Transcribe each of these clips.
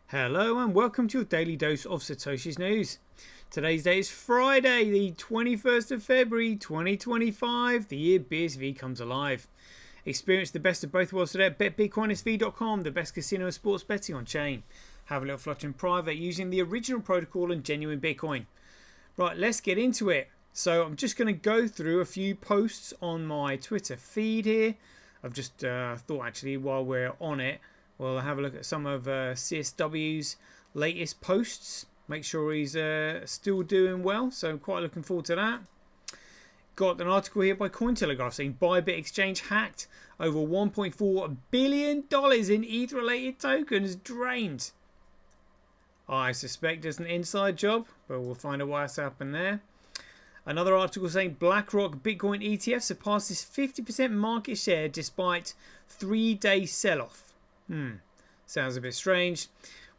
Hello and welcome to your daily dose of Satoshi's news. Today's date is Friday, the 21st of February 2025, the year BSV comes alive. Experience the best of both worlds today at betbitcoinsv.com, the best casino and sports betting on chain. Have a little flutter in private using the original protocol and genuine Bitcoin. Right, let's get into it. So I'm just going to go through a few posts on my Twitter feed here. I've just thought actually while we're on it, we'll have a look at some of CSW's latest posts. Make sure he's still doing well. So I'm quite looking forward to that. Got an article here by Cointelegraph saying Bybit Exchange hacked. Over $1.4 billion in ETH-related tokens drained. I suspect it's an inside job, but we'll find out what's happened there. Another article saying BlackRock Bitcoin ETF surpasses 50% market share despite 3-day sell-off. Sounds a bit strange.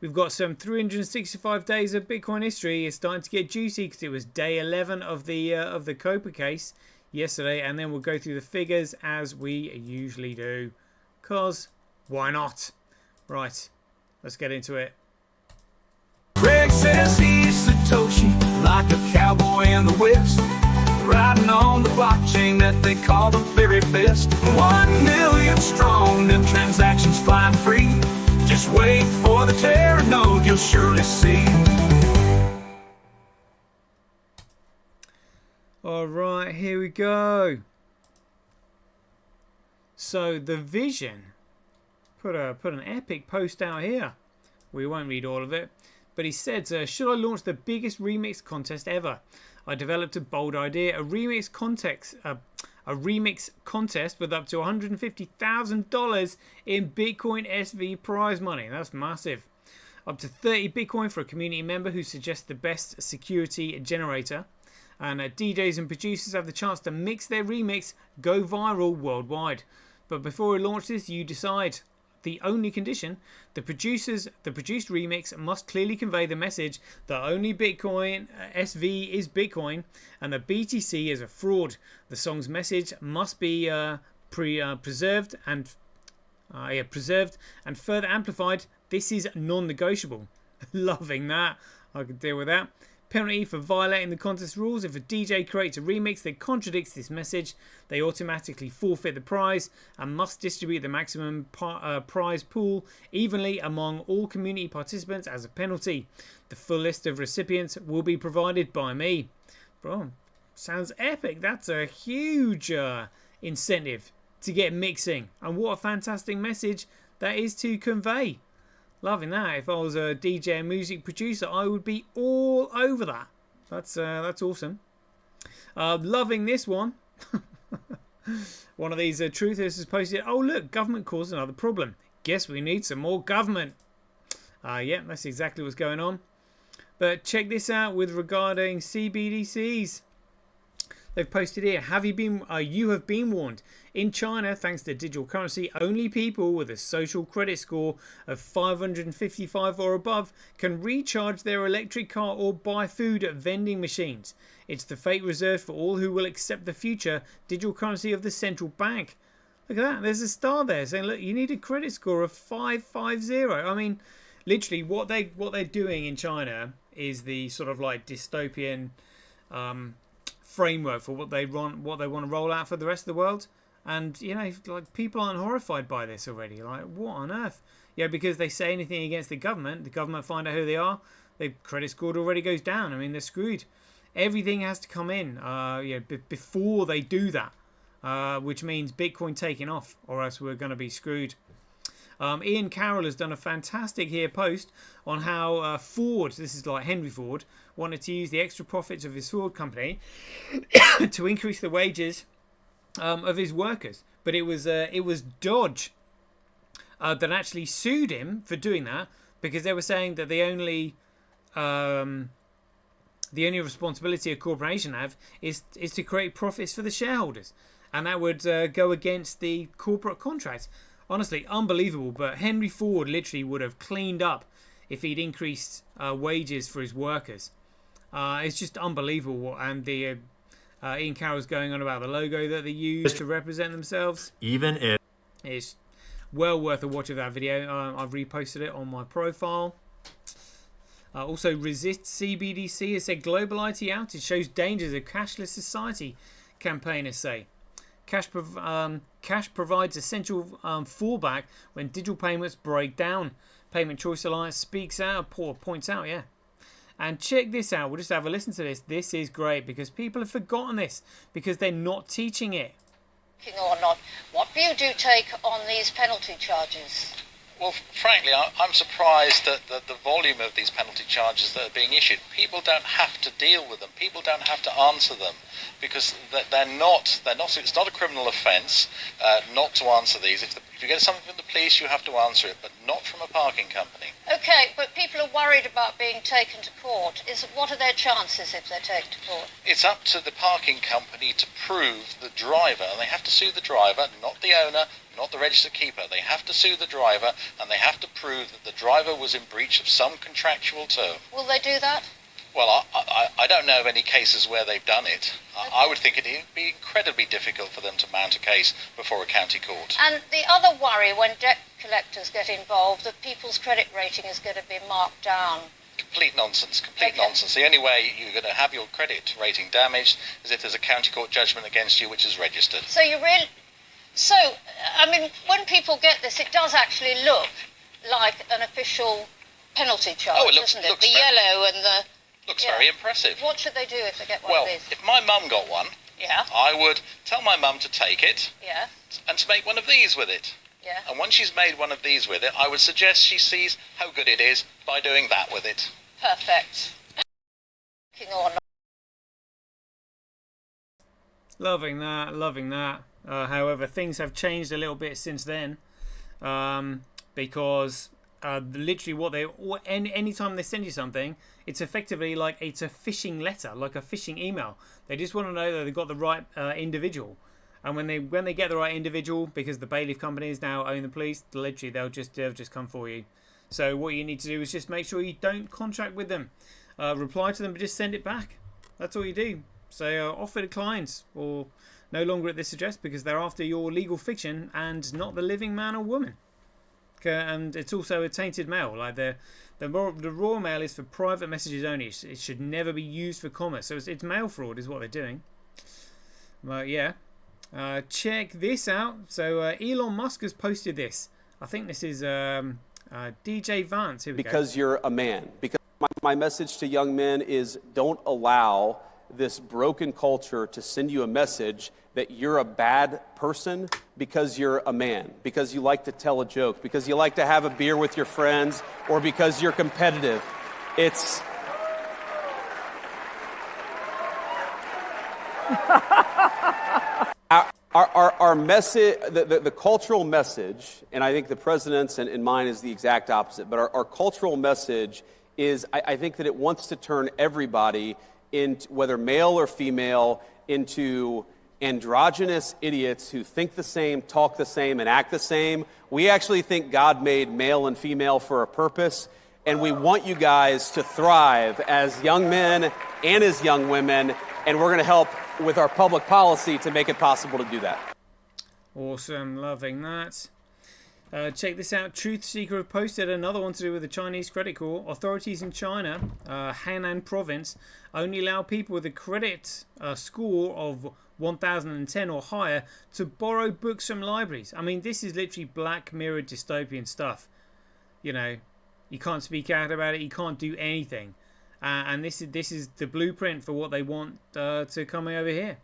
We've got some 365 days of Bitcoin history. It's starting to get juicy because it was day 11 of the COPA case yesterday, and then we'll go through the figures as we usually do. Cause why not? Right, let's get into it. Greg says he's Satoshi, like a cowboy in the West, riding on the blockchain that they call the very best. 1 million strong, them transactions flying free. Just wait for the Tether node, you'll surely see. Alright, here we go. So the Vision put an epic post out here. We won't read all of it. But he said, should I launch the biggest remix contest ever? I developed a bold idea, a remix contest with up to $150,000 in Bitcoin SV prize money. That's massive. Up to 30 Bitcoin for a community member who suggests the best security generator. And DJs and producers have the chance to mix their remix, go viral worldwide. But before we launch this, you decide. The only condition, the produced remix must clearly convey the message that only Bitcoin SV is Bitcoin and the BTC is a fraud. The song's message must be preserved and further amplified. This is non-negotiable. Loving that. I could deal with that. Penalty for violating the contest rules. If a DJ creates a remix that contradicts this message, they automatically forfeit the prize and must distribute the maximum prize pool evenly among all community participants as a penalty. The full list of recipients will be provided by me. Bro, sounds epic. That's a huge incentive to get mixing. And what a fantastic message that is to convey. Loving that. If I was a DJ and music producer, I would be all over that. That's awesome. Loving this one. One of these truthers has posted, oh look, government caused another problem. Guess we need some more government. Yeah, that's exactly what's going on. But check this out with regarding CBDCs. They've posted here, you have been warned. In China, thanks to digital currency, only people with a social credit score of 555 or above can recharge their electric car or buy food at vending machines. It's the fate reserved for all who will accept the future digital currency of the central bank. Look at that. There's a star there saying, look, you need a credit score of 550. I mean, literally what they're doing in China is the sort of like dystopian framework for what they want to roll out for the rest of the world. And you know, like, people aren't horrified by this already. Like, what on earth? Yeah, because they say anything against the government find out who they are, their credit score already goes down. I mean, they're screwed. Everything has to come in before they do that, which means Bitcoin taking off, or else we're going to be screwed. Ian Carroll has done a fantastic here post on how Ford, this is like Henry Ford, wanted to use the extra profits of his Ford company to increase the wages of his workers. But it was Dodge that actually sued him for doing that, because they were saying that the only responsibility a corporation have is to create profits for the shareholders, and that would go against the corporate contract. Honestly, unbelievable. But Henry Ford literally would have cleaned up if he'd increased wages for his workers. It's just unbelievable. And the Ian Carroll's going on about the logo that they use to represent themselves. Even if it's well worth a watch of that video. I've reposted it on my profile. Also, Resist CBDC has said global IT outage shows dangers of cashless society, campaigners say. Cash provides essential fallback when digital payments break down. Payment Choice Alliance points out, yeah. And check this out. We'll just have a listen to this. This is great because people have forgotten this because they're not teaching it. Or not. What view do you take on these penalty charges? Well, frankly, I'm surprised at the volume of these penalty charges that are being issued. People don't have to deal with them. People don't have to answer them because they're not. It's not a criminal offence not to answer these. If you get something from the police, you have to answer it, but not from a parking company. Okay, but people are worried about being taken to court. What are their chances if they're taken to court? It's up to the parking company to prove the driver, and they have to sue the driver, not the owner, not the registered keeper. They have to sue the driver, and they have to prove that the driver was in breach of some contractual term. Will they do that? Well, I don't know of any cases where they've done it. Okay. I would think it'd be incredibly difficult for them to mount a case before a county court. And the other worry when debt collectors get involved, that people's credit rating is going to be marked down. Complete nonsense, nonsense. The only way you're going to have your credit rating damaged is if there's a county court judgment against you which is registered. So I mean, when people get this, it does actually look like an official penalty charge, doesn't it? The yellow and the... Looks very impressive. What should they do if they get one of these? Well, if my mum got one, I would tell my mum to take it and to make one of these with it. Yeah. And once she's made one of these with it, I would suggest she sees how good it is by doing that with it. Perfect. Loving that. However, things have changed a little bit since then, because literally anytime they send you something, it's effectively like it's a phishing letter, like a phishing email. They just want to know that they've got the right individual, and when they get the right individual, because the bailiff companies now own the police, literally they'll just come for you. So what you need to do is just make sure you don't contract with them, reply to them, but just send it back. That's all you do. So offer declines or no longer at this address because they're after your legal fiction and not the living man or woman. And it's also a tainted mail. Like the raw mail is for private messages only. It should never be used for commerce. So it's mail fraud is what they're doing. But yeah, check this out. So Elon Musk has posted this. I think this is DJ Vance. Here we go. Because you're a man. Because my message to young men is don't allow this broken culture to send you a message that you're a bad person because you're a man, because you like to tell a joke, because you like to have a beer with your friends, or because you're competitive. It's our message, the cultural message, and I think the president's and mine is the exact opposite, but our cultural message is, I think that it wants to turn everybody, whether male or female, into androgynous idiots who think the same, talk the same, and act the same. We actually think God made male and female for a purpose, and we want you guys to thrive as young men and as young women, and we're going to help with our public policy to make it possible to do that. Awesome, loving that. Check this out. Truth Seeker have posted another one to do with the Chinese credit core. Authorities in China, Hainan province, only allow people with a credit score of 1010 or higher to borrow books from libraries. I mean, this is literally Black Mirror dystopian stuff. You know, you can't speak out about it. You can't do anything. And this is the blueprint for what they want to come over here.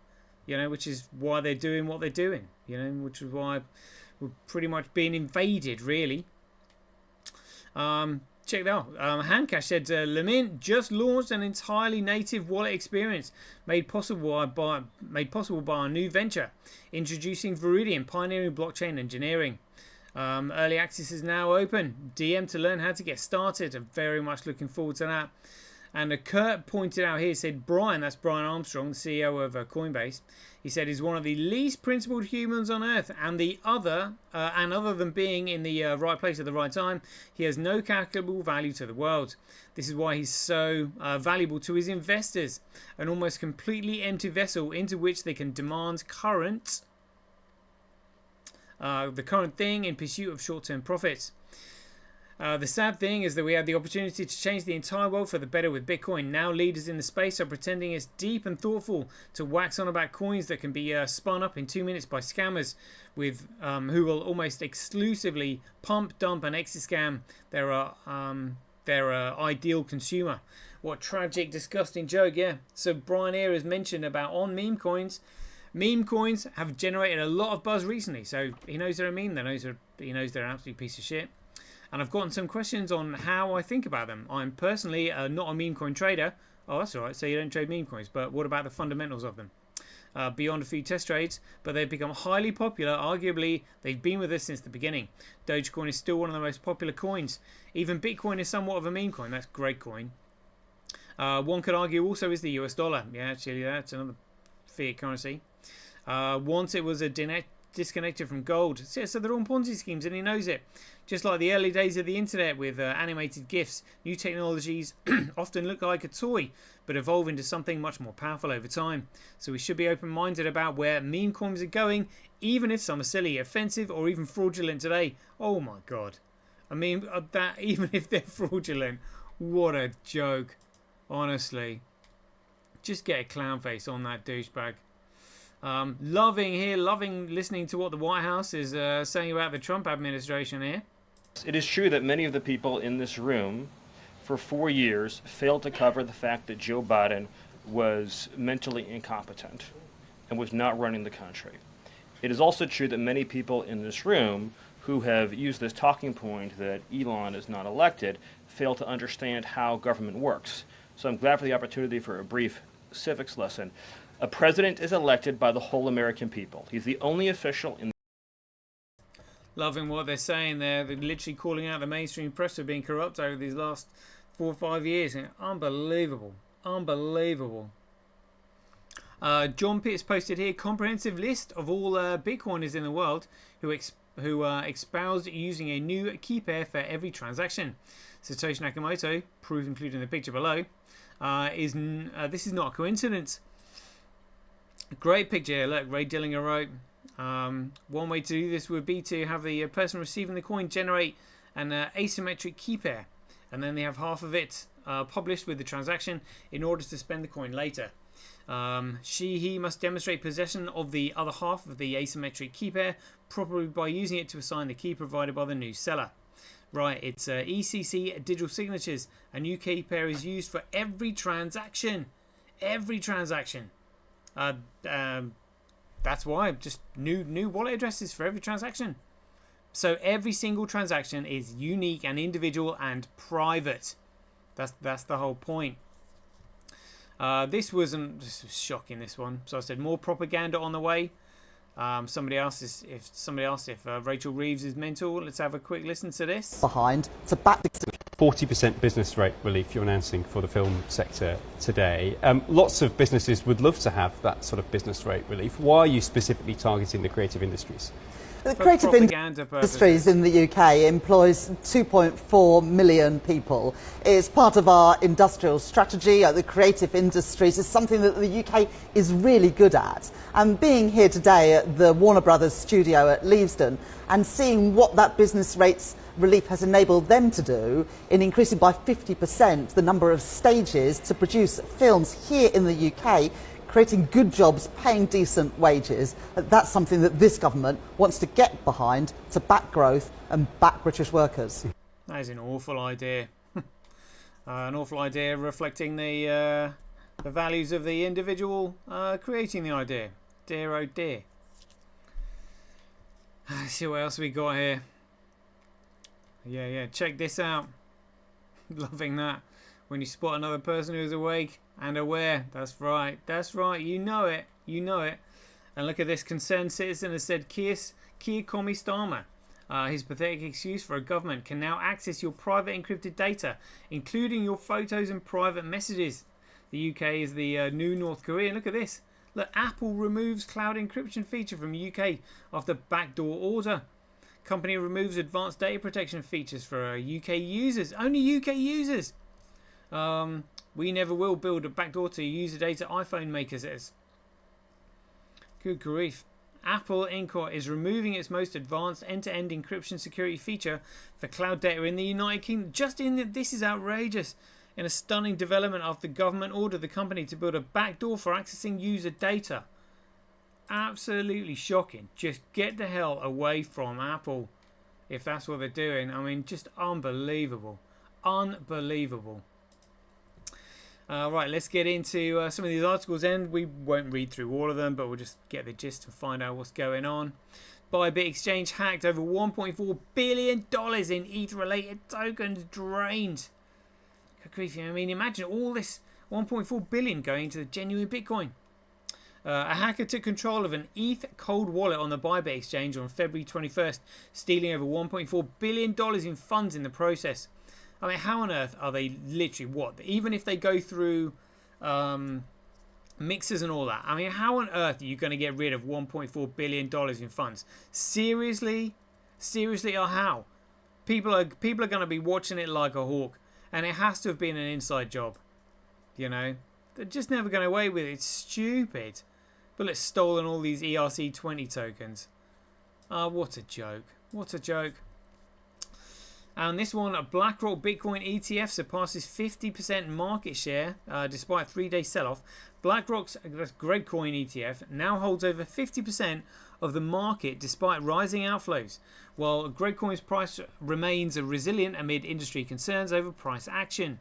You know, which is why they're doing what they're doing. You know, which is why we're pretty much being invaded, really. Check that out. Handcash said Lemint just launched an entirely native wallet experience made possible by our new venture, introducing Viridian, pioneering blockchain engineering. Early access is now open. DM to learn how to get started. I'm very much looking forward to that. And Kurt pointed out here, said Brian, that's Brian Armstrong, the CEO of Coinbase, he said he's one of the least principled humans on earth, and other than being in the right place at the right time, he has no calculable value to the world. This is why he's so valuable to his investors, an almost completely empty vessel into which they can demand the current thing in pursuit of short-term profits. The sad thing is that we had the opportunity to change the entire world for the better with Bitcoin. Now leaders in the space are pretending it's deep and thoughtful to wax on about coins that can be spun up in 2 minutes by scammers with who will almost exclusively pump, dump and exit scam their ideal consumer. What tragic, disgusting joke, yeah. So Brian here has mentioned about on meme coins. Meme coins have generated a lot of buzz recently, so he knows they're a meme. He knows they're an absolute piece of shit. And I've gotten some questions on how I think about them. I'm personally not a meme coin trader. Oh, that's all right. So you don't trade meme coins. But what about the fundamentals of them? Beyond a few test trades, but they've become highly popular. Arguably, they've been with us since the beginning. Dogecoin is still one of the most popular coins. Even Bitcoin is somewhat of a meme coin. That's great coin. One could argue also is the US dollar. Yeah, actually, that's another fiat currency. Once it was disconnected from gold. So they're all Ponzi schemes, and he knows it. Just like the early days of the internet with animated GIFs, new technologies often look like a toy, but evolve into something much more powerful over time. So we should be open-minded about where meme coins are going, even if some are silly, offensive, or even fraudulent today. Oh my god. I mean, that even if they're fraudulent, what a joke. Honestly. Just get a clown face on that douchebag. Loving listening to what the White House is saying about the Trump administration here. It is true that many of the people in this room for 4 years failed to cover the fact that Joe Biden was mentally incompetent and was not running the country. It is also true that many people in this room who have used this talking point that Elon is not elected fail to understand how government works. So I'm glad for the opportunity for a brief civics lesson. A president is elected by the whole American people. He's the only official in. Loving what they're saying there. They're literally calling out the mainstream press for being corrupt over these last 4 or 5 years. Unbelievable. Unbelievable. John Pitts posted here comprehensive list of all Bitcoiners in the world who espoused using a new key pair for every transaction. Satoshi Nakamoto, proof included in the picture below, this is not a coincidence. Great picture here. Look, Ray Dillinger wrote, one way to do this would be to have the person receiving the coin generate an asymmetric key pair, and then they have half of it published with the transaction in order to spend the coin later. He must demonstrate possession of the other half of the asymmetric key pair, probably by using it to assign the key provided by the new seller. Right, it's ECC digital signatures. A new key pair is used for every transaction. Every transaction. That's why just new wallet addresses for every transaction. So every single transaction is unique and individual and private. That's the whole point. This was shocking, this one. So I said more propaganda on the way. Somebody asked if Rachel Reeves is mental. Let's have a quick listen to this. Behind to back 40% business rate relief you're announcing for the film sector today. Lots of businesses would love to have that sort of business rate relief. Why are you specifically targeting the creative industries? The creative industries in the UK employs 2.4 million people. It's part of our industrial strategy. The creative industries is something that the UK is really good at. And being here today at the Warner Brothers studio at Leavesden and seeing what that business rates relief has enabled them to do in increasing by 50% the number of stages to produce films here in the UK, creating good jobs, paying decent wages. That's something that this government wants to get behind to back growth and back British workers. That is an awful idea. An awful idea reflecting the values of the individual creating the idea. Dear oh dear. Let's see what else we got here. Yeah, check this out. Loving that. When you spot another person who's awake and aware. That's right. You know it. And look at this. Concerned citizen has said Keir Starmer, his pathetic excuse for a government can now access your private encrypted data, including your photos and private messages. The UK is the new North Korea. Look at this. Look, Apple removes cloud encryption feature from UK after backdoor order. Company removes advanced data protection features for UK users. Only UK users. We never will build a backdoor to user data, iPhone maker says. Good grief. Apple Inc. is removing its most advanced end-to-end encryption security feature for cloud data in the United Kingdom. This is outrageous. In a stunning development after the government ordered the company to build a backdoor for accessing user data. Absolutely shocking. Just get the hell away from Apple if that's what they're doing. I mean, just unbelievable. Unbelievable. Right, let's get into some of these articles then. We won't read through all of them, but we'll just get the gist and find out what's going on. Bybit Exchange hacked, over $1.4 billion in ETH-related tokens drained. Good grief, I mean, imagine all this $1.4 billion going into the genuine Bitcoin. A hacker took control of an ETH cold wallet on the Bybit Exchange on February 21st, stealing over $1.4 billion in funds in the process. I mean, how on earth are they literally what? Even if they go through mixers and all that, I mean, how on earth are you going to get rid of $1.4 billion in funds? Seriously? Seriously, or how? People are going to be watching it like a hawk, and it has to have been an inside job. You know? They're just never going away with it. It's stupid. But it's stolen all these ERC20 tokens. What a joke. What a joke. And this one, a BlackRock Bitcoin ETF surpasses 50% market share despite a 3-day sell-off. BlackRock's Gregcoin ETF now holds over 50% of the market despite rising outflows, while Gregcoin's price remains resilient amid industry concerns over price action.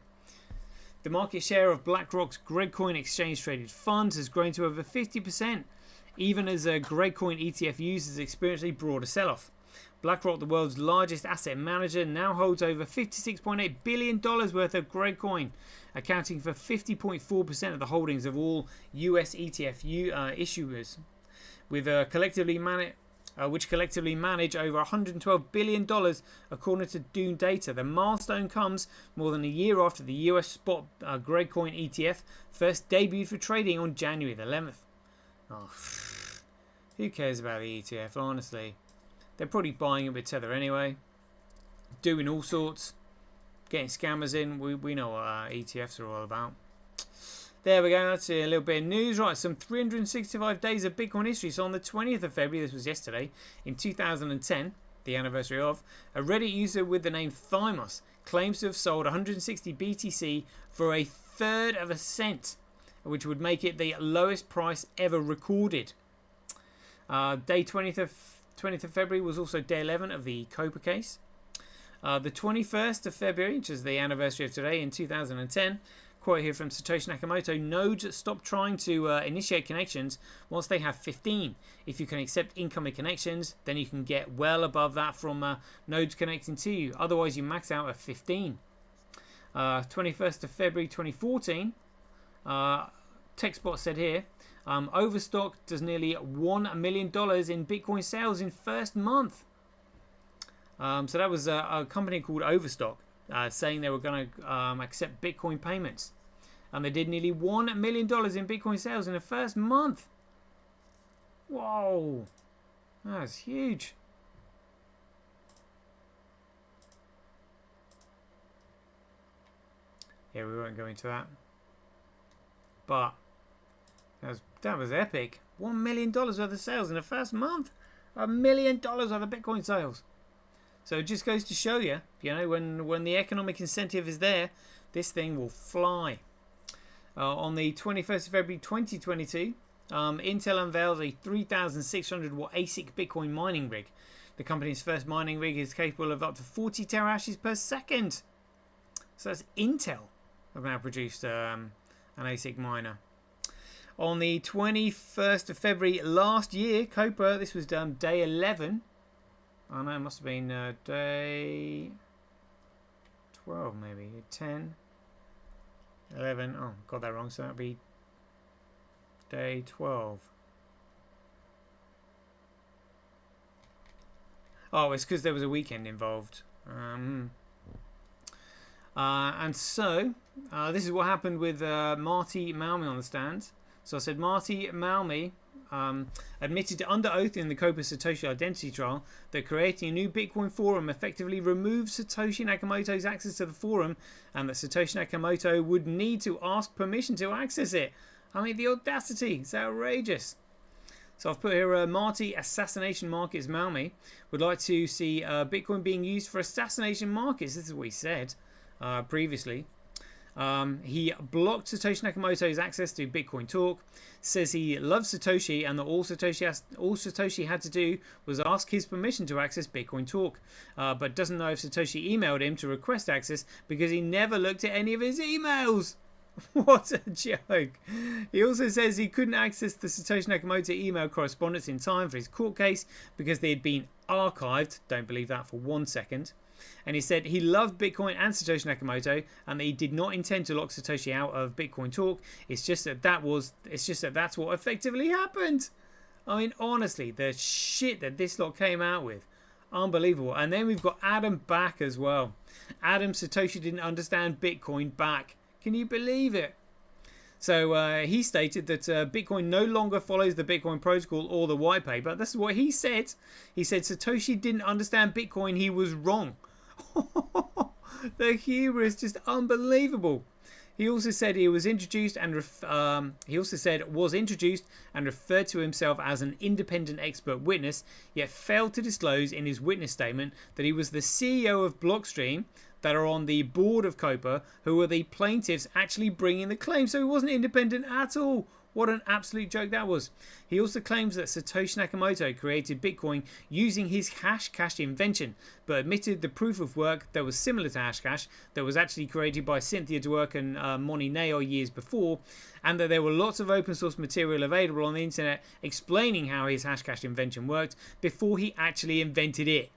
The market share of BlackRock's Gregcoin exchange-traded funds has grown to over 50%, even as a Gregcoin ETF users experience a broader sell-off. BlackRock, the world's largest asset manager, now holds over $56.8 billion worth of Gregcoin, accounting for 50.4% of the holdings of all US ETF issuers, with which collectively manage over $112 billion according to Dune data. The milestone comes more than a year after the US spot Gregcoin ETF first debuted for trading on January the 11th. Oh, who cares about the ETF, honestly? They're probably buying it with Tether anyway, doing all sorts, getting scammers in. We know what ETFs are all about. There we go, that's a little bit of news. Right, some 365 days of Bitcoin history. So on the 20th of February, this was yesterday, in 2010, the anniversary of, a Reddit user with the name Thymos claims to have sold 160 BTC for a third of a cent, which would make it the lowest price ever recorded. Day 20th of February was also day 11 of the COPA case. The 21st of February, which is the anniversary of today in 2010, quote here from Satoshi Nakamoto, nodes stop trying to initiate connections once they have 15. If you can accept incoming connections, then you can get well above that from nodes connecting to you. Otherwise, you max out at 15. 21st of February 2014, TechSpot said here, Overstock does nearly $1 million in Bitcoin sales in first month. So that was a company called Overstock saying they were going to accept Bitcoin payments. And they did nearly $1 million in Bitcoin sales in the first month. Whoa. That's huge. Yeah, we won't go into that. But that was epic. $1 million worth of sales in the first month. $1 million worth of Bitcoin sales. So it just goes to show you, when the economic incentive is there, this thing will fly. On the 21st of February 2022, Intel unveiled a 3,600 watt ASIC Bitcoin mining rig. The company's first mining rig is capable of up to 40 terahashes per second. So that's Intel have now produced an ASIC miner. On the 21st of February last year, COPA, this was day 11. Oh no, it must have been day 12 maybe. 10, 11. Oh, got that wrong. So that would be day 12. Oh, it's because there was a weekend involved. And so, this is what happened with Marty Malmy on the stand. So I said Marty Malmy admitted under oath in the COPA Satoshi identity trial that creating a new Bitcoin forum effectively removes Satoshi Nakamoto's access to the forum, and that Satoshi Nakamoto would need to ask permission to access it. I mean, the audacity, it's outrageous. So I've put here, Marty Assassination Markets Malmi would like to see Bitcoin being used for assassination markets. This is what he said previously. He blocked Satoshi Nakamoto's access to Bitcoin Talk, says he loves Satoshi and that all Satoshi had to do was ask his permission to access Bitcoin Talk, but doesn't know if Satoshi emailed him to request access because he never looked at any of his emails. What a joke. He also says he couldn't access the Satoshi Nakamoto email correspondence in time for his court case because they had been archived. Don't believe that for 1 second. And he said he loved Bitcoin and Satoshi Nakamoto and that he did not intend to lock Satoshi out of Bitcoin Talk. It's just that that's what effectively happened. I mean, honestly, the shit that this lot came out with, unbelievable. And then we've got Adam back as well. Adam, Satoshi didn't understand Bitcoin back. Can you believe it? So he stated that Bitcoin no longer follows the Bitcoin protocol or the white paper. This is what he said. He said Satoshi didn't understand Bitcoin. He was wrong. The humor is just unbelievable. He also said he was introduced and referred to himself as an independent expert witness, yet failed to disclose in his witness statement that he was the CEO of Blockstream, that are on the board of COPA, who were the plaintiffs actually bringing the claim. So he wasn't independent at all. What an absolute joke that was. He also claims that Satoshi Nakamoto created Bitcoin using his Hashcash invention, but admitted the proof of work that was similar to Hashcash that was actually created by Cynthia Dwork and Moni Nair years before, and that there were lots of open source material available on the internet explaining how his Hashcash invention worked before he actually invented it.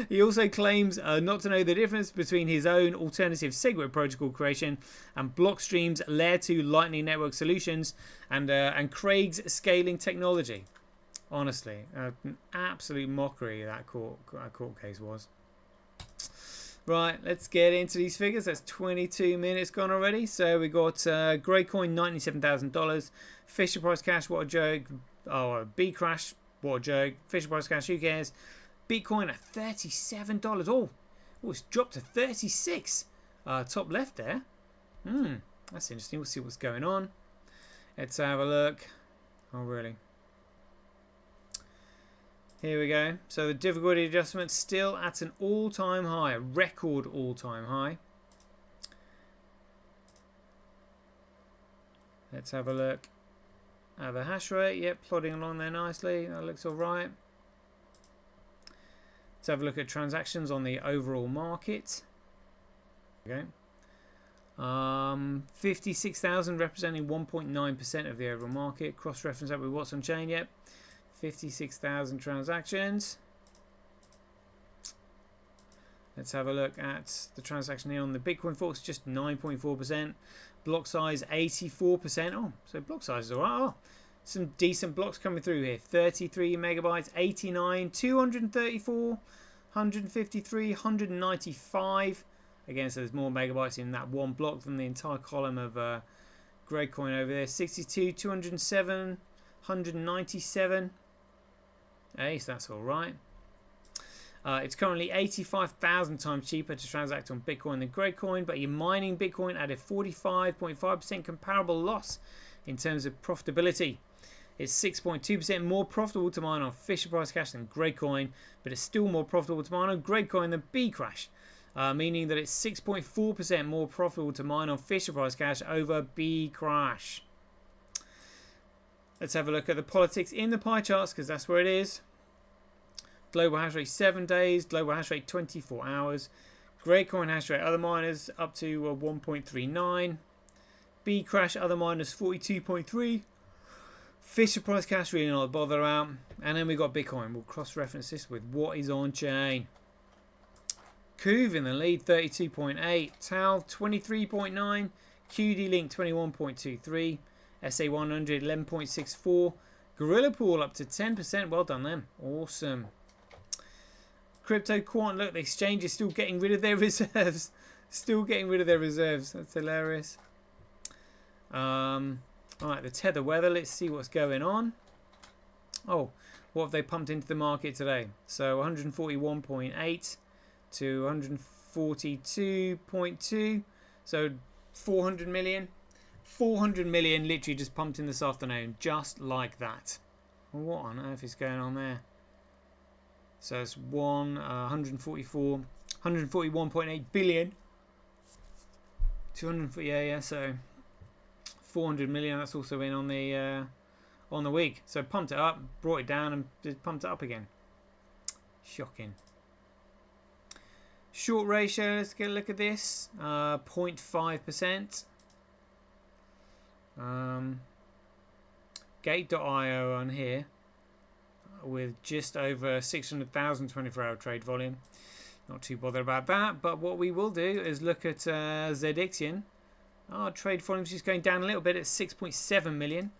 He also claims not to know the difference between his own alternative SegWit protocol creation and Blockstream's Layer 2 Lightning Network solutions and Craig's scaling technology. Honestly, an absolute mockery that court case was. Right, let's get into these figures. That's 22 minutes gone already. So we got Greycoin, $97,000. Fisher Price Cash, what a joke. Oh, B Crash, what a joke. Fisher Price Cash, who cares? Bitcoin at $37. Oh, it's dropped to 36. Top left there. That's interesting. We'll see what's going on. Let's have a look. Oh, really? Here we go. So the difficulty adjustment still at an all-time high, a record all-time high. Let's have a look at the hash rate. Yep, plodding along there nicely. That looks all right. Let's have a look at transactions on the overall market. Okay. 56,000 representing 1.9% of the overall market. Cross-reference that with what's on chain. Yep. 56,000 transactions. Let's have a look at the transaction here on the Bitcoin forks. Just 9.4%. Block size 84%. Oh, so block size is all right. Oh, some decent blocks coming through here. 33 megabytes, 89, 234, 153, 195. Again, so there's more megabytes in that one block than the entire column of Greycoin over there. 62, 207, 197. Hey, so that's all right. It's currently 85,000 times cheaper to transact on Bitcoin than Greycoin, but you're mining Bitcoin at a 45.5% comparable loss in terms of profitability. It's 6.2% more profitable to mine on Fisher Price Cash than Greycoin, but it's still more profitable to mine on Greycoin than Bcrash, meaning that it's 6.4% more profitable to mine on Fisher Price Cash over Bcrash. Let's have a look at the politics in the pie charts, because that's where it is. Global hash rate 7 days, global hash rate 24 hours. Greycoin hash rate other miners up to 1.39. Bcrash other miners 42.3. Fisher Price Cash really not bother out. And then we got Bitcoin. We'll cross-reference this with what is on chain. Kuv in the lead 32.8. Tal 23.9. QD Link 21.23. SA100 11.64. Gorilla Pool up to 10%. Well done them. Awesome. Crypto Quant, look, the exchange is still getting rid of their reserves. Still getting rid of their reserves. That's hilarious. Alright, the Tether weather. Let's see what's going on. Oh, what have they pumped into the market today? So 141.8 to 142.2. So 400 million. 400 million literally just pumped in this afternoon, just like that. Well, what on earth is going on there? So it's 141.8 billion. 240, yeah. So 400 million. That's also in on the week. So pumped it up, brought it down, and just pumped it up again. Shocking. Short ratio. Let's get a look at this. 0.5%. Gate.io on here with just over 600,000 24-hour trade volume. Not too bothered about that, but what we will do is look at Zedixion. Our trade volume's just going down a little bit at 6.7 million.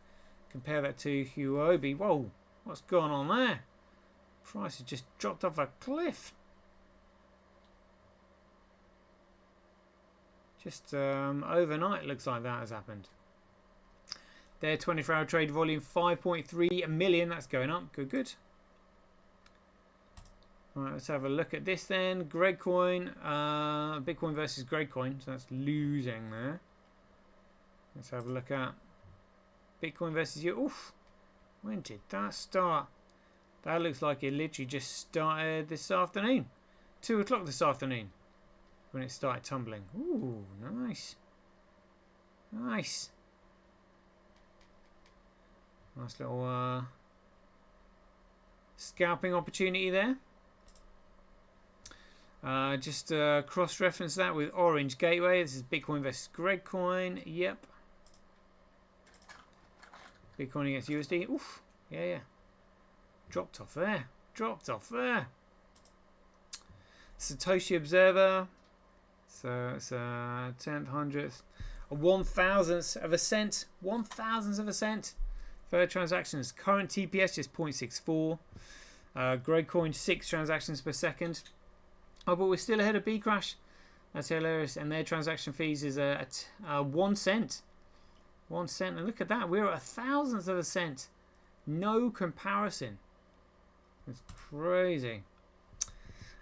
Compare that to Huobi. Whoa, what's going on there? Price has just dropped off a cliff. Just overnight looks like that has happened. Their 24-hour trade volume 5.3 million. That's going up. Good, good. All right, let's have a look at this then. Gregcoin, Bitcoin versus Gregcoin. So that's losing there. Let's have a look at Bitcoin versus you. Oof. When did that start? That looks like it literally just started this afternoon. 2 o'clock this afternoon. When it started tumbling. Ooh, nice. Nice. Nice little scalping opportunity there. Just cross-reference that with Orange Gateway. This is Bitcoin versus Gregcoin. Yep. Bitcoin against USD. Oof. Yeah, yeah. Dropped off there. Dropped off there. Satoshi Observer. So it's a 10th, 100th, a 1,000th of a cent. 1,000th of a cent. Per transactions. Current TPS just 0.64. Gregcoin 6 transactions per second. Oh, but we're still ahead of Bcrash. That's hilarious. And their transaction fees is at 1 cent. 1 cent. And look at that. We're at 1,000th of a cent. No comparison. It's crazy.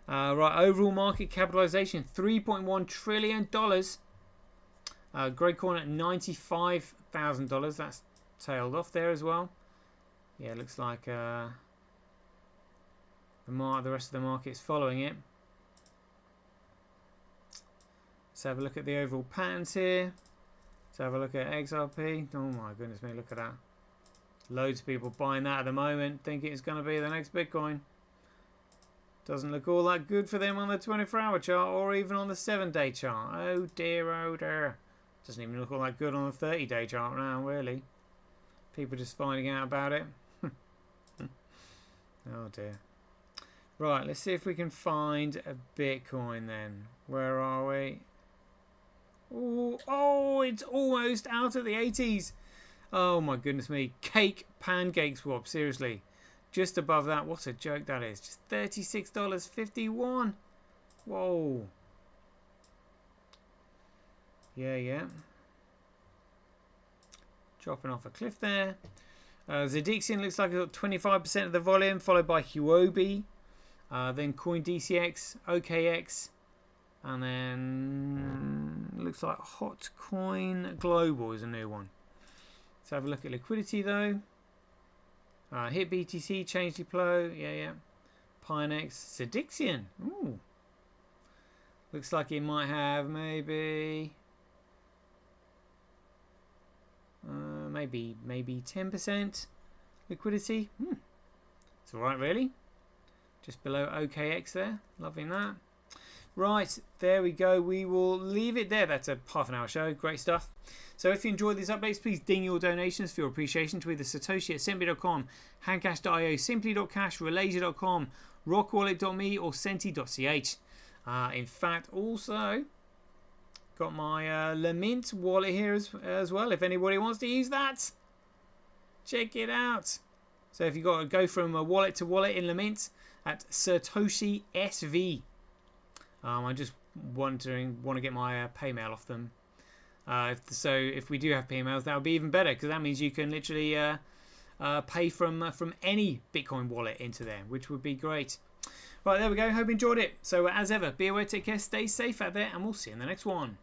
Right, overall market capitalization $3.1 trillion. Gregcoin at $95,000. That's tailed off there as well. Yeah, it looks like the rest of the market's following it. Let's have a look at the overall patterns here. Let's have a look at XRP. Oh my goodness me, look at that. Loads of people buying that at the moment, thinking it's going to be the next Bitcoin. Doesn't look all that good for them on the 24-hour chart or even on the 7-day chart. Oh dear, oh dear. Doesn't even look all that good on the 30-day chart now, really. People just finding out about it. Oh dear. Right, let's see if we can find a Bitcoin then. Where are we? Oh, it's almost out of the 80s. Oh my goodness me. Cake pancake swap, seriously. Just above that. What a joke that is. Just $36.51. Whoa. Yeah, yeah. Dropping off a cliff there. Zedixion looks like it's got 25% of the volume, followed by Huobi. Then CoinDCX, OKX. And then looks like Hotcoin Global is a new one. Let's have a look at liquidity though. Hit BTC, change deploy, yeah. Pinex, Zedixion. Ooh. Looks like it might have maybe 10% liquidity. It's alright really. Just below OKX there. Loving that. Right, there we go. We will leave it there. That's a half-an-hour show. Great stuff. So if you enjoyed these updates, please ding your donations for your appreciation to either Satoshi at simply.com, handcash.io, simply.cash, relasia.com, rockwallet.me or senti.ch. In fact, also got my Lament wallet here as well. If anybody wants to use that, check it out. So if you got to go from a wallet to wallet in Lament at Satoshi SV. I just want to get my pay mail off them. If we do have pay mails, that would be even better because that means you can literally pay from any Bitcoin wallet into there, which would be great. Right, there we go. Hope you enjoyed it. So as ever, be aware, take care, stay safe out there, and we'll see you in the next one.